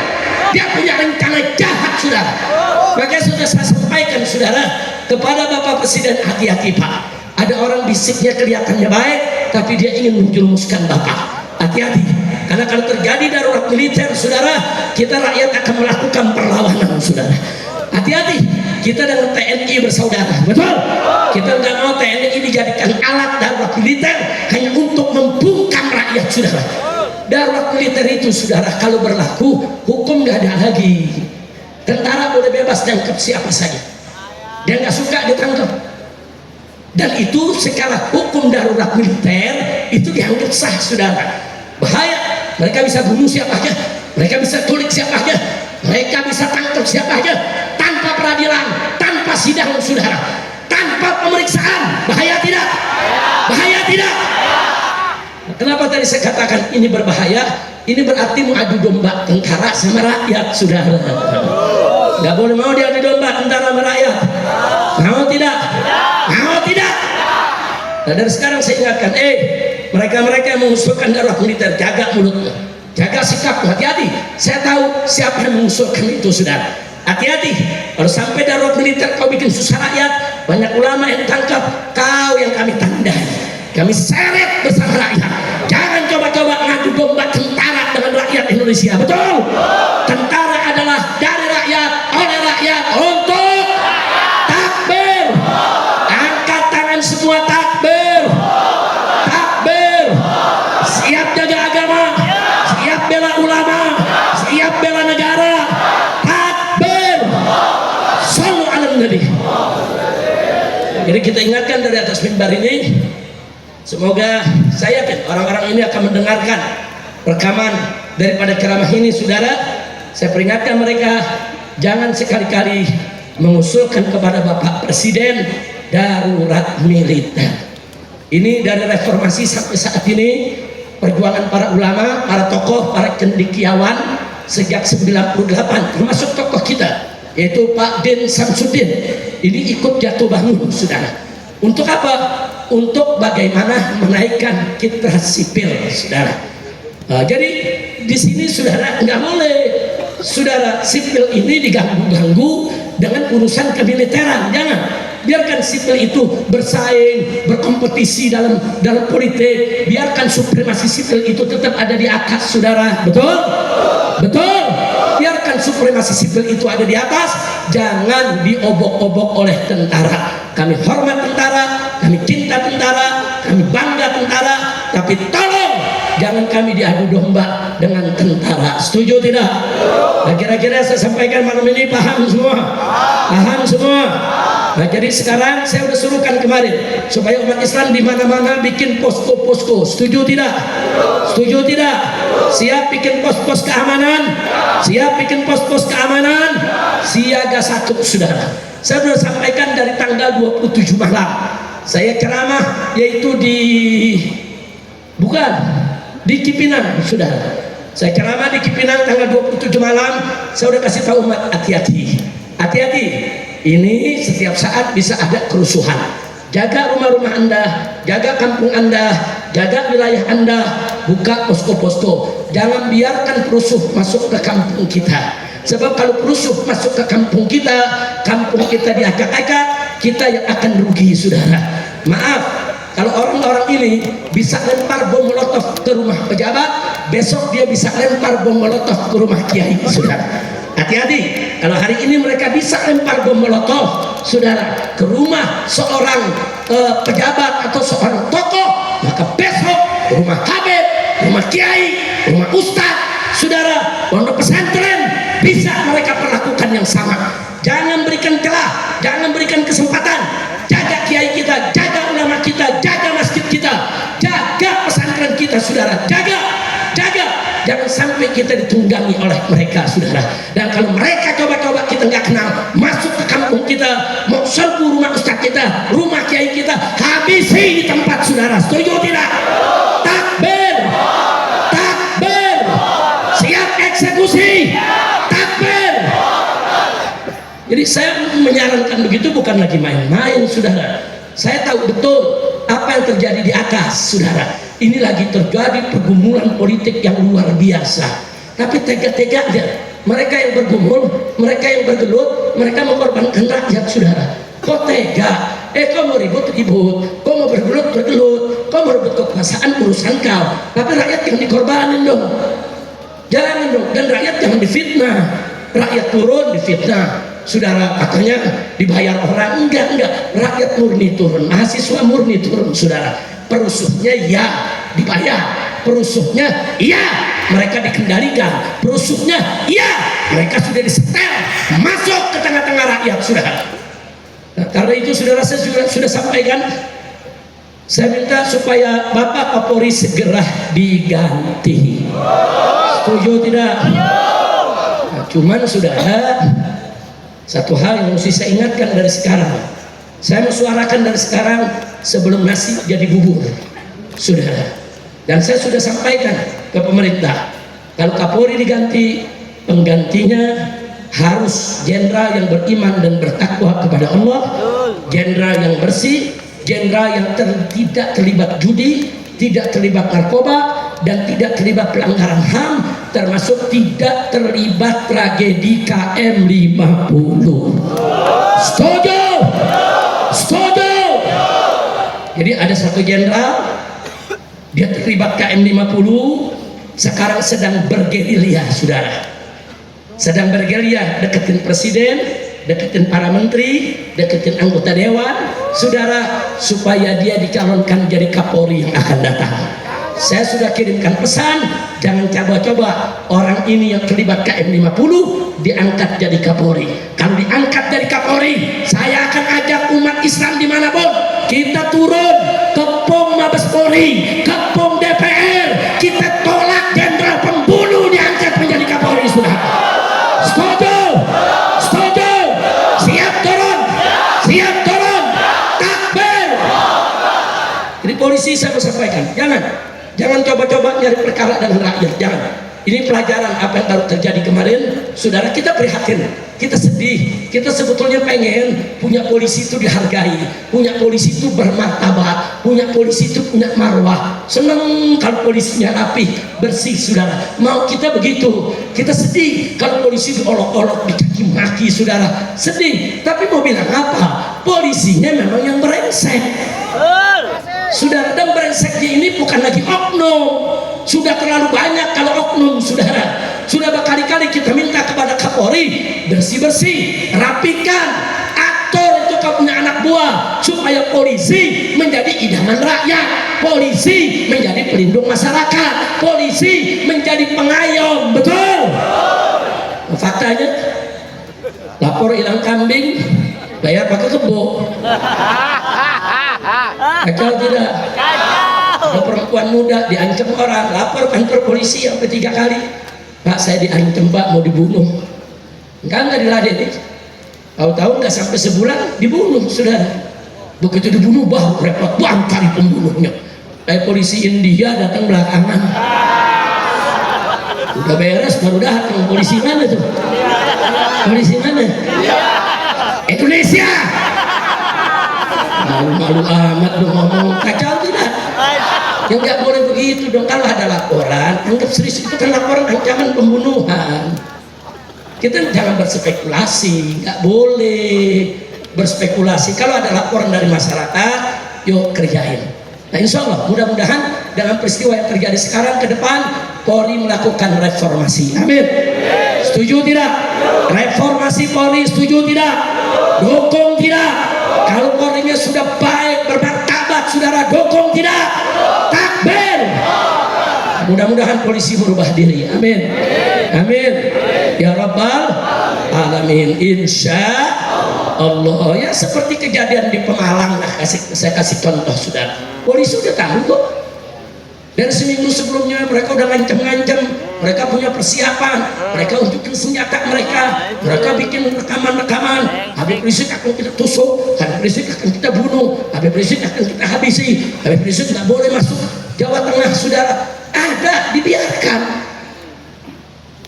Dia punya rencana jahat, saudara. Makanya sudah saya sampaikan, saudara, kepada Bapak Presiden, hati-hati Pak. Ada orang bisiknya kelihatannya baik, tapi dia ingin menjerumuskan Bapak. Hati-hati, karena kalau terjadi darurat militer, saudara, kita rakyat akan melakukan perlawanan, saudara. Hati-hati, kita dengan TNI bersaudara, betul. Kita nggak mau TNI dijadikan alat darurat militer hanya untuk membungkam rakyat, saudara. Darurat militer itu, saudara, kalau berlaku, hukum nggak ada lagi. Tentara boleh bebas tangkap siapa saja. Dia nggak suka ditangkap. Dan itu secara hukum darurat militer itu dianggap sah, saudara. Bahaya, mereka bisa bunuh siapa aja, mereka bisa culik siapa aja, mereka bisa tangkap siapa aja, tanpa peradilan, tanpa sidang, saudara, tanpa pemeriksaan. Bahaya tidak? Bahaya tidak? Kenapa tadi saya katakan ini berbahaya? Ini berarti mau adu domba tentara sama rakyat, saudara. Nggak boleh mau diadu domba tentara sama rakyat. Mau tidak? Mau tidak? Nah, dari sekarang saya ingatkan, mereka-mereka yang mengusulkan darurat militer, jaga mulutnya, jaga sikap, hati-hati. Saya tahu siapa yang mengusulkan itu, saudara. Hati-hati, kalau sampai darurat militer kau bikin susah rakyat, banyak ulama yang ditangkap, kau yang kami tandai, kami seret bersama rakyat. Jangan coba-coba ngadu domba tentara dengan rakyat Indonesia, betul? Tentara adalah dari rakyat, oleh rakyat, untuk takbir. Angkat tangan semua, takbir. Takbir. Siap jaga agama, siap bela ulama, siap bela negara. Takbir. Shallu ala nabi. Jadi kita ingatkan dari atas mimbar ini, semoga saya yakin orang-orang ini akan mendengarkan rekaman daripada ceramah ini, saudara. Saya peringatkan mereka, jangan sekali-kali mengusulkan kepada Bapak Presiden darurat militer. Ini dari reformasi sampai saat ini, perjuangan para ulama, para tokoh, para cendekiawan sejak 98, termasuk tokoh kita, yaitu Pak Din Samsudin, ini ikut jatuh bangun, saudara. Untuk apa? Untuk bagaimana menaikkan citra sipil, saudara. Jadi di sini, saudara, nggak boleh, saudara, sipil ini diganggu-ganggu dengan urusan kemiliteran. Jangan biarkan sipil itu bersaing, berkompetisi dalam politik. Biarkan supremasi sipil itu tetap ada di atas, saudara. Betul? Betul. Biarkan supremasi sipil itu ada di atas, jangan diobok-obok oleh tentara. Kami hormat tentara, kami cinta tentara, kami bangga tentara, tapi tolong jangan kami diadu domba dengan tentara. Setuju tidak? Nah, kira-kira saya sampaikan malam ini paham semua? Paham semua? Nah, jadi sekarang saya udah suruhkan kemarin supaya umat Islam di mana-mana bikin posko-posko. Setuju tidak? Setuju tidak? Siap bikin pos-pos keamanan? Siap bikin pos-pos keamanan? Siaga 1, saudara. Saya sudah sampaikan dari tanggal 27 malam. Saya ceramah yaitu di Cipinang, saudara. Saya ceramah di Cipinang tanggal 27 malam. Saya udah kasih tahu umat, hati-hati. Hati-hati. Ini setiap saat bisa ada kerusuhan. Jaga rumah-rumah Anda, jaga kampung Anda, jaga wilayah Anda, buka posko-posko. Jangan biarkan perusuh masuk ke kampung kita. Sebab kalau perusuh masuk ke kampung kita diacak-acak, kita yang akan rugi, saudara. Maaf, kalau orang-orang ini bisa lempar bom molotov ke rumah pejabat, besok dia bisa lempar bom molotov ke rumah kiai, saudara. Hati-hati, kalau hari ini mereka bisa lempar bom molotov, saudara, ke rumah seorang pejabat atau seorang tokoh, maka besok rumah habib, rumah kiai, rumah ustadz, saudara, pondok pesantren bisa mereka perlakukan yang sama. Jangan berikan celah, jangan berikan kesempatan. Jaga kiai kita, jaga ulama kita, jaga masjid kita, jaga pesantren kita, saudara. Jaga. Jangan sampai kita ditunggangi oleh mereka, saudara. Dan kalau mereka coba-coba kita nggak kenal, masuk ke kampung kita, mau serbu rumah ustaz kita, rumah kiai kita, habisi di tempat, saudara. Setuju tidak? Takbir, takbir, siap eksekusi, takbir. Jadi saya menyarankan begitu bukan lagi main-main, saudara. Saya tahu betul apa yang terjadi di atas, saudara. Ini lagi terjadi pergumulan politik yang luar biasa. Tapi tega-teganya mereka yang bergumul, mereka yang bergelut, mereka mengorbankan rakyat, saudara. Kok tega? Kau mau ribut-ribut, kau mau bergelut-bergelut, kau mau rebut kekuasaan, urusan kau. Tapi rakyat yang dikorbanin dong. Jangan dong, dan rakyat jangan difitnah. Rakyat turun difitnah. Saudara, katanya dibayar orang, enggak, rakyat murni turun, mahasiswa murni turun, saudara. Perusuhnya ya dibayar, perusuhnya iya mereka dikendalikan, perusuhnya iya mereka sudah disetel masuk ke tengah-tengah rakyat, saudara. Nah, karena itu saudara, saya juga sudah sampaikan, saya minta supaya Bapak Kapolri segera diganti. Setuju tidak? Nah, cuman saudara, satu hal yang mesti saya ingatkan dari sekarang, saya mensuarakan dari sekarang sebelum nasi jadi bubur, saudara. Dan saya sudah sampaikan ke pemerintah, kalau Kapolri diganti, penggantinya harus jenderal yang beriman dan bertakwa kepada Allah, jenderal yang bersih, jenderal yang tidak terlibat judi, tidak terlibat narkoba, dan tidak terlibat pelanggaran HAM, termasuk tidak terlibat tragedi KM 50. Setuju? Setuju? Jadi ada satu jenderal, dia terlibat KM 50, sekarang sedang bergerilya, saudara. Sedang bergerilya, deketin presiden, deketin para menteri, deketin anggota dewan, saudara, supaya dia dicalonkan jadi Kapolri yang akan datang. Saya sudah kirimkan pesan, jangan coba-coba orang ini yang terlibat KM 50 diangkat jadi Kapolri. Kalau diangkat jadi Kapolri, saya akan ajak umat Islam dimanapun, kita turun ke POM Mabes Polri, ke POM DPR, kita tolak jenderal pembunuh diangkat menjadi Kapolri, sudah. Setuju? Setuju? Siap turun? Siap turun? Takbir! Jadi polisi saya mau sampaikan, jangan coba-coba nyari perkara dengan rakyat, jangan. Ini pelajaran apa yang baru terjadi kemarin, saudara. Kita prihatin, kita sedih, kita sebetulnya pengen punya polisi itu dihargai, punya polisi itu bermartabat, punya polisi itu punya marwah. Senang kalau polisinya rapi, bersih, saudara. Mau kita begitu. Kita sedih kalau polisi diolok-olok, dicaci maki, saudara. Sedih, tapi mau bilang apa? Polisinya memang yang brengsek, saudara. Dan brengseknya ini bukan lagi oknum, sudah terlalu banyak kalau oknum, saudara. Sudah berkali-kali kita minta kepada Kapolri, bersih-bersih, rapikan, atur itu kau punya anak buah, supaya polisi menjadi idaman rakyat, polisi menjadi pelindung masyarakat, polisi menjadi pengayom, betul? Faktanya, lapor hilang kambing, bayar pakai kebo. Kacau tidak? Ada perempuan muda diancam orang, lapor kantor polisi sampai 3 kali. Pak, saya diancam, Pak, mau dibunuh. Enggak diladenin. Tahu-tahu nggak sampai sebulan dibunuh, saudara. Begitu dibunuh, baru repot banget cari pembunuhnya. Kayak polisi India datang belakangan. Udah beres baru datang. Polisi mana tuh? Polisi mana? Indonesia. Malu-malu amat dong ngomong, kacau tidak? Ya nggak boleh begitu dong. Kalau ada laporan, anggap serius, itu kan laporan ancaman pembunuhan. Kita jangan berspekulasi, nggak boleh berspekulasi. Kalau ada laporan dari masyarakat, yuk kerjain. Nah, insya Allah mudah-mudahan dengan peristiwa yang terjadi sekarang ke depan, Polri melakukan reformasi. Amin. Setuju tidak? Reformasi Polri, setuju tidak? Dukung tidak? Kalau Polri-nya sudah baik, bermartabat, saudara, dukung tidak? Takbir! mudah-mudahan polisi berubah diri. Amin. Amin. Ya Rabbal Alamin. Insya Allah. Ya seperti kejadian di Pemalang lah, saya kasih contoh saudara. Polisi udah tahu kok. Dan seminggu sebelumnya mereka udah ngancam-ngancam, mereka punya persiapan, mereka unjukin senjata mereka bikin rekaman-rekaman. Habib Rizik akan kita tusuk, Habib Rizik akan kita bunuh, Habib Rizik akan kita habisi, Habib Rizik nggak boleh masuk Jawa Tengah, saudara. Ada,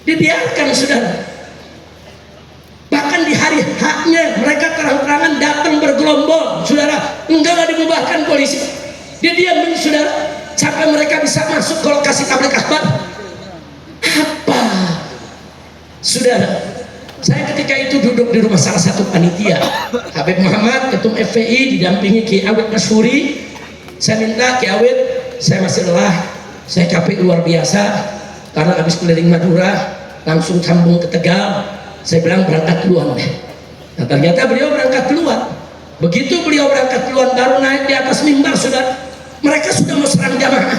dibiarkan saudara. Bahkan di hari haknya mereka terang-terangan datang bergerombol, saudara. Enggak dibubarkan polisi, dia diamin saudara. Sampai mereka bisa masuk ke lokasi tabligh akbar. Apa? Saudara, saya ketika itu duduk di rumah salah satu panitia, Habib Muhammad, ketum FPI, didampingi Ki Awit Masyuri. Saya minta Ki Awit, saya masih lelah, saya capek luar biasa karena habis keliling Madura, langsung sambung ke Tegal. Saya bilang berangkat duluan deh. Nah ternyata beliau berangkat duluan. Begitu beliau berangkat duluan, baru naik di atas mimbar, saudara. Mereka sudah mau serang jamaah,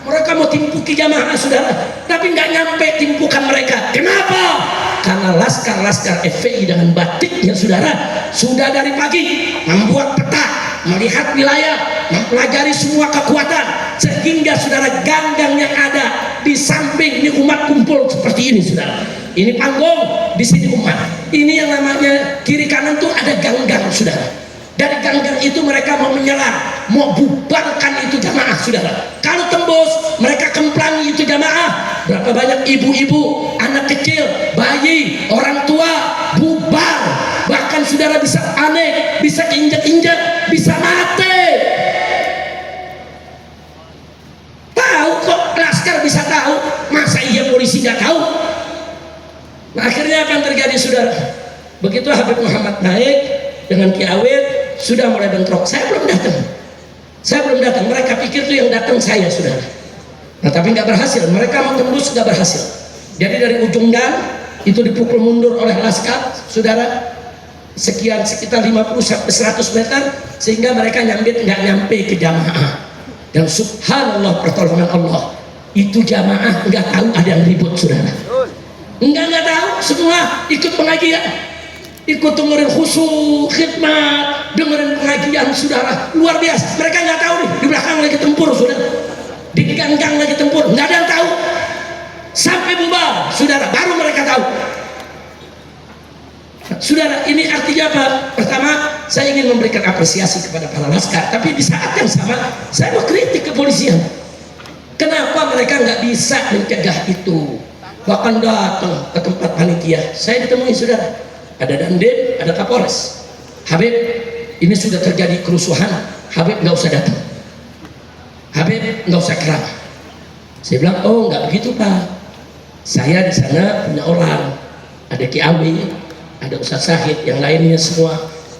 mereka mau timpuki jamaah saudara, tapi nggak nyampe timpukan mereka. Kenapa? Karena laskar-laskar FPI dengan batiknya saudara sudah dari pagi membuat peta, melihat wilayah, mempelajari semua kekuatan, sehingga saudara ganggang yang ada di samping ini umat kumpul seperti ini saudara. Ini panggung, di sini umat. Ini yang namanya kiri kanan tuh ada ganggang saudara. Dari ganggang itu mereka mau menyerang, mau bubarkan itu jamaah saudara. Kalau tembus mereka kemplangi itu jamaah. Berapa banyak ibu-ibu, anak kecil, bayi, orang tua bubar. Bahkan saudara bisa panik, bisa injak-injak, bisa mati. Tahu kok, laskar bisa tahu, masa iya polisi nggak tahu? Nah, akhirnya apa yang terjadi saudara? Begitu Habib Muhammad naik dengan Ki Awit, sudah mulai bentrok. Saya belum datang, mereka pikir tuh yang datang saya saudara. Nah tapi nggak berhasil, mereka mau tembus nggak berhasil. Jadi dari ujung gang itu dipukul mundur oleh laskar saudara, sekitar 50 sampai 100 meter, sehingga mereka nggak nyampe ke jamaah. Dan subhanallah pertolongan Allah, itu jamaah nggak tahu ada yang ribut saudara. Nggak tahu, semua ikut pengajian, ikut dengerin khusyuk, khidmat, dengerin pengajian saudara, luar biasa. Mereka nggak tahu nih, di belakang lagi tempur saudara, di ganggang lagi tempur, nggak ada yang tahu. Sampai bubar saudara, baru mereka tahu. Saudara, ini artinya apa? Pertama, saya ingin memberikan apresiasi kepada para laskar, tapi di saat yang sama saya mau kritik kepolisian. Kenapa mereka nggak bisa mencegah itu? Bahkan datang ke tempat panitia, saya ditemui saudara, ada Dandim, ada Kapolres. Habib, ini sudah terjadi kerusuhan, Habib nggak usah datang, Habib nggak usah ceramah. Saya bilang, oh nggak begitu Pak, saya di sana punya orang, ada Ki Awi, ada Ustaz Syahid, yang lainnya semua.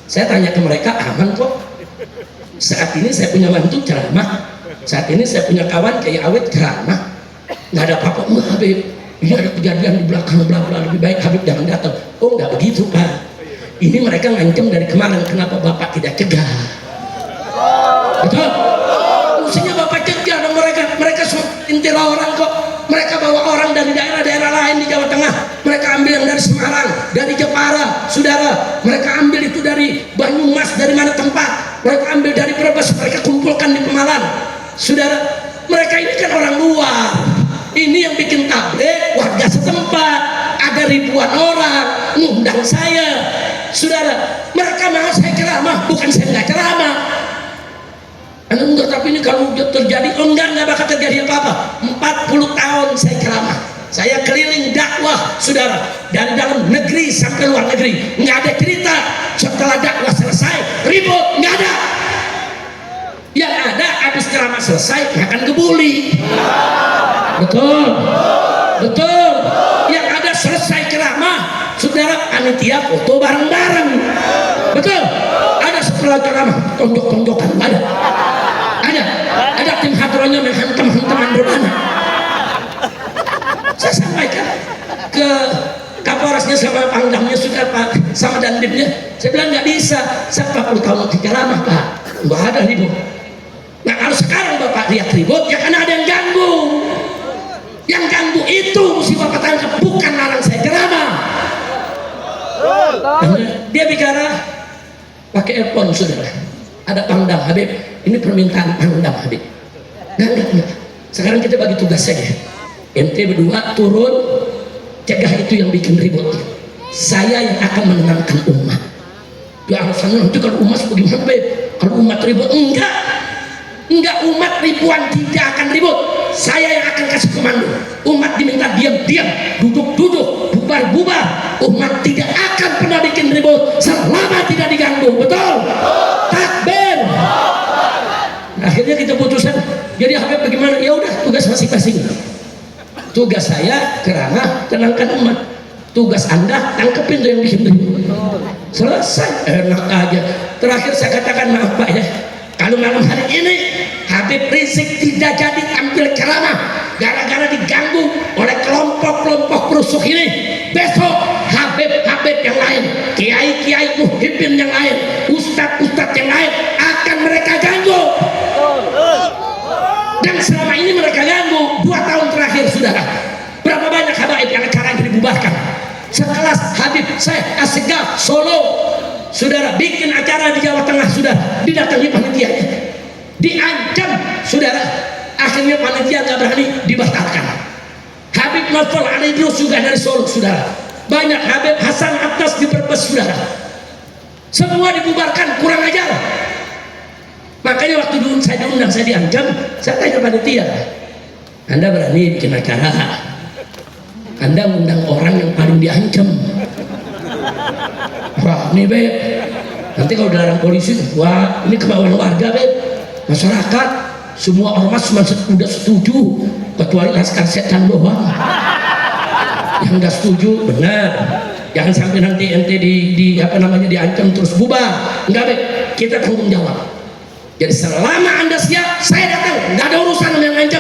Saya tanya ke mereka, aman kok. Saat ini saya punya mantu ceramah, saat ini saya punya kawan kayak Awit ceramah, nggak ada apa-apa. Habib, ini ada kejadian di belakang, bla bla, lebih baik Habib jangan datang. Oh nggak begitu Pak, ini mereka ngancam dari kemarin, kenapa Bapak tidak cegah? Betul? Mestinya Bapak cegah dong mereka semua intira orang kok. Mereka bawa orang dari daerah-daerah lain di Jawa Tengah, mereka ambil yang dari Semarang, dari Jepara saudara, mereka ambil itu dari Banyumas, dari mana tempat, mereka ambil dari Brebes, mereka kumpulkan di Pemalang saudara. Mereka ini kan orang luar, ini yang bikin tabligh warga setempat, ada ribuan orang ngundang saya saudara. Mereka mau saya ceramah, bukan saya nggak ceramah. Enggak, tapi ini kalau terjadi, enggak bakal terjadi apa-apa. 40 tahun saya ceramah, saya keliling dakwah saudara, dari dalam negeri sampai luar negeri. Nggak ada cerita setelah dakwah selesai ribut, nggak ada. Yang ada habis ceramah selesai makan kebuli. Betul, betul. Yang ada selesai ceramah saudara, panitia foto bareng-bareng. Betul. Ada setelah ceramah tonjok-tonjokan, ada tim hadronya menghantam-hantaman berbana. Saya sampaikan ke Kapolresnya sama Pangdamnya sudah Pak, sama Dandimnya, saya bilang nggak bisa, saya 40 tahun di ceramah Pak, nggak ada ribut. Nah kalau sekarang Bapak lihat ribut, ya karena ada yang ganggu. dia bicara pakai earphone, saudara. Ada Pangdam Habib, ini permintaan Pangdam Habib. Enggak. Sekarang kita bagi tugas saja. Ente berdua turun, cegah itu yang bikin ribut. Saya yang akan menenangkan umat. Ya alasannya nanti kalau umat bagaimana, Habib? Kalau umat ribut, enggak, umat ribuan tidak akan ribut. Saya yang akan kasih komando. Umat diminta diam, duduk, bubar. Umat tidak akan pernah bikin ribut selama tidak diganggu. Betul? Takbir. Akhirnya kita putuskan. Jadi Habib bagaimana? Ya udah, tugas masing-masing. Tugas saya kerana tenangkan umat. Tugas Anda tangkepin tuh yang bikin ribut. Selesai, enak aja. Terakhir saya katakan, maaf Pak ya, kalau malam hari ini Habib Rizik tidak jadi tampil ceramah gara-gara diganggu oleh kelompok-kelompok perusuh ini, besok Habib yang lain, kiai-kiai muhibbin yang lain, ustadz-ustadz yang lain akan mereka ganggu. Dan selama ini mereka ganggu 2 tahun terakhir, saudara. Berapa banyak habaib yang acara yang dibubarkan? Sekelas Habib Syekh Asegaf Solo, saudara, bikin acara di Jawa Tengah, saudara, didatangi panitia, diancam, saudara. Akhirnya panitia nggak berani, dibatalkan. Habib Novel Ali Idrus juga dari Solo, saudara. Banyak Habib Hasan Atas di Brebes, saudara. Semua dibubarkan, kurang ajar. Makanya waktu dulu saya diundang, saya diancam, saya tanya panitia, Anda berani bikin acara? Anda mengundang orang yang paling diancam. Wah, ini Beb, nanti kalau dilarang polisi, wah ini kemauan warga Beb, masyarakat, semua ormas sudah setuju, kecuali Laskar Setan doang yang nggak setuju. Benar, jangan sampai nanti ente diancam terus bubar. Enggak Beb, kita tanggung jawab. Jadi selama Anda siap, saya datang, nggak ada urusan sama yang ngancam.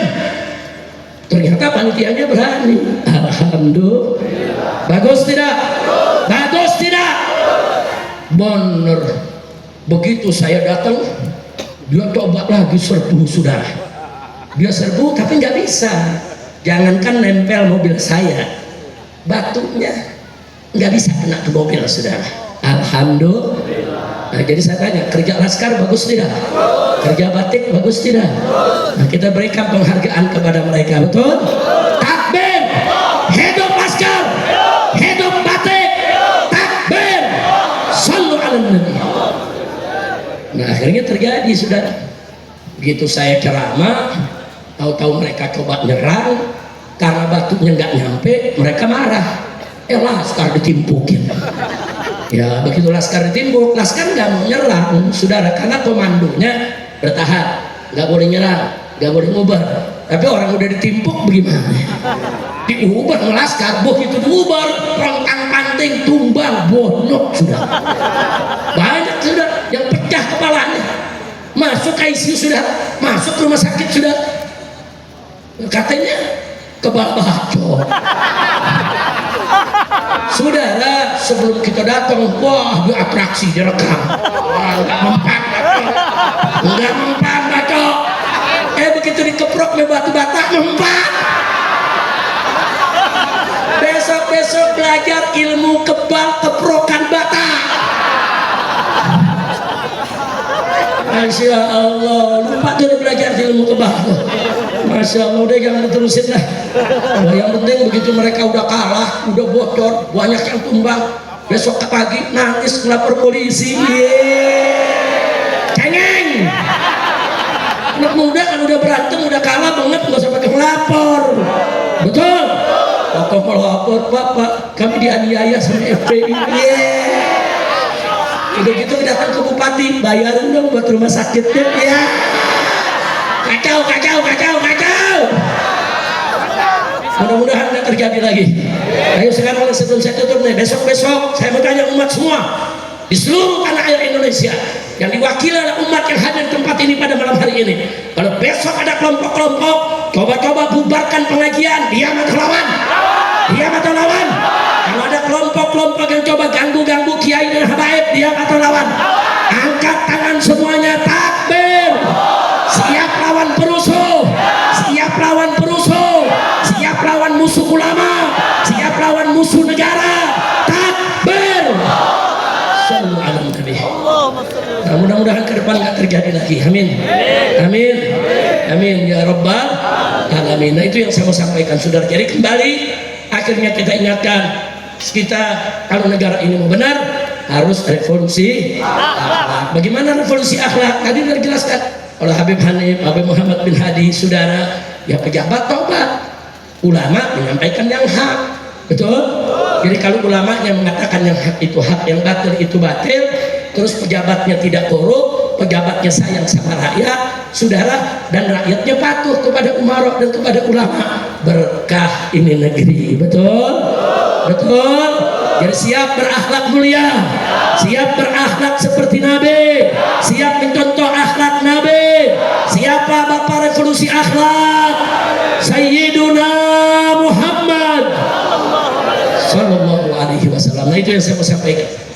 Ternyata panitianya berani. Alhamdulillah. Bagus tidak? Bagus tidak? Bener. Begitu saya datang, dia coba lagi serbu, saudara. Dia serbu tapi nggak bisa. Jangankan nempel mobil saya, batunya nggak bisa kena ke mobil, saudara. Alhamdulillah. Nah, jadi saya tanya, kerja Laskar bagus tidak? Kerja batik bagus tidak? Nah, kita berikan penghargaan kepada mereka, betul? Takbir! Hidup Laskar! Hidup batik! Takbir! Sallu ala Nabi. Nah, akhirnya terjadi, saudara. Begitu saya ceramah, tahu-tahu mereka coba nyerang, karena batunya nggak nyampe, mereka marah. Laskar ditimpukin. Ya begitu Laskar ditimbuk, Laskar nggak mau nyerang, saudara, karena komandonya bertahan, nggak boleh nyerang, nggak boleh ngubar. Tapi orang udah ditimpuk bagaimana? Diubar Laskar, begitu diubar, rontang panting, tumbang, bonok, sudah. Banyak sudah yang pecah kepalanya, masuk ICU, sudah, masuk rumah sakit, sudah. Katanya kebal bacok. Saudara, sebelum kita datang, wah di atraksi direkam, nggak mempan bacok. Begitu dikeprok me batu bata, mempan. Besok belajar ilmu kebal keprokan bata. Masya Allah, lupa tuh belajar ilmu kebal. Masya Allah, udah jangan terusin lah. Nah, yang penting begitu mereka udah kalah, udah bocor, banyak yang tumbang, besok pagi nangis melapor polisi. Cengeng. Anak muda kan udah berantem, udah kalah banget, nggak usah pakai melapor. Betul? Pokok melapor, Pak, kami dianiaya sama FPI. Udah gitu datang ke bupati, bayarin dong buat rumah sakitnya. Ya. Kacau. Mudah-mudahan nggak terjadi lagi. Ayo sekarang sebelum saya tutup nih, besok saya mau tanya umat semua di seluruh tanah air Indonesia yang diwakili oleh umat yang hadir di tempat ini pada malam hari ini. Kalau besok ada kelompok-kelompok coba-coba bubarkan pengajian, diam atau lawan? Diam atau lawan? Kalau ada kelompok-kelompok yang coba ganggu-ganggu kiai dan habaib, diam atau lawan? Angkat tangan semuanya, takbir. Siap lawan perusuh, siap lawan perusuh, siap lawan musuh ulama, siap lawan musuh negara. Takbir. mudah-mudahan ke depan nggak terjadi lagi. Amin. Amin. Amin ya Rabbal alamin. Nah, itu yang saya mau sampaikan, saudara. Jadi kembali akhirnya kita ingatkan, kita kalau negara ini mau benar harus revolusi akhlak. Bagaimana revolusi akhlak? Tadi sudah dijelaskan oleh Habib Hanif, Habib Muhammad bin Hadi, saudara. Ya pejabat taubat, ulama menyampaikan yang hak, betul? Jadi kalau ulamanya mengatakan yang hak itu hak, yang batil itu batil, terus pejabatnya tidak korup, pejabatnya sayang sama rakyat, saudara, dan rakyatnya patuh kepada umarok dan kepada ulama, berkah ini negeri, betul? Betul? Jadi siap berakhlak mulia, siap berakhlak seperti Nabi, siap mencontoh akhlak Nabi. Siapa bapak revolusi akhlak? Sayyiduna Muhammad sallallahu alaihi wasallam. Nah, itu yang saya mau sampaikan.